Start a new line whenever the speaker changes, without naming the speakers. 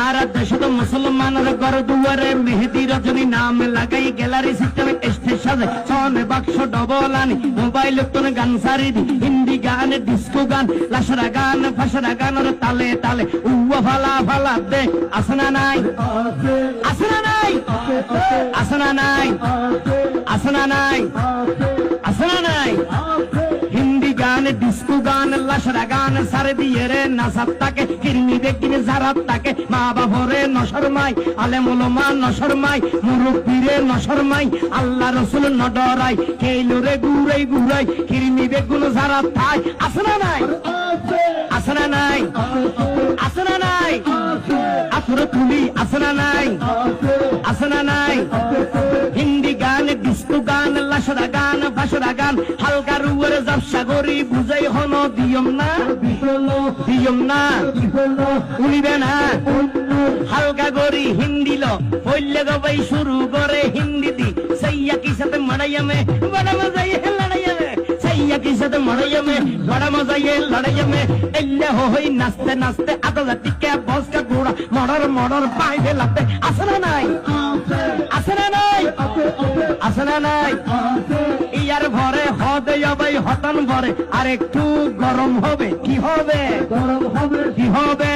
আর দেশত মুসলমানের ঘর দুয়ারে মেহেদি রজনী নাম লাগাই গ্যালারি সিস্টেমে স্টেজ সাজে ছনে বাক্স ডবল আনি মোবাইল তোর গান সারি দি হিন্দি গান ডিস্কো গান লাশরা গান ফাশরা গানের তালে তালে উয়া ফালা ফালা দে আসনা নাই আসনা নাই আসনা নাই আসনা নাই আসনা নাই হিন্দি গান ডিস্কো গান লাশরা গান সারে দিয়ে রে নাসাত্তাকে কিরমি বেগিনে জারাত্তাকে মা বাবরে নশরমাই আলেম উলামা নশরমাই মুরব্বিরে নশরমাই আল্লাহ রাসূল নডরাই কেইলরে গুরাই গুরাই কিরমি বেগুন জারাত্তাই আসনা নাই আসনা নাই আসনা নাই আতরে তুলি আসনা নাই আসনা নাই হিন্দি গান ডিস্কো গান লাশরা গান ফাশরা গান হালকা রুয়ের ব্যবসা করি বুঝাই হন দিয়ম না উনিবে না হালকা করি হিন্দি লো পড়লে গবাই শুরু করে হিন্দি দি সাইয়া কি সাথে মারাইয়ামে বড় মজা ये লড়াইয়ামে সাইয়া কি সাথে মারাইয়ামে বড় মজা ये লড়াইয়ামে এল্লে হই নাচতে নাচতে আদা টিকে বস কা ঘোড়া মড়র মড়র পাইবে লাগতে আসনা নাই আসনা নাই আসনা নাই ইয়ার ভরে হদে যাবাই হতন ভরে আর একটু গরম হবে কি হবে কি হবে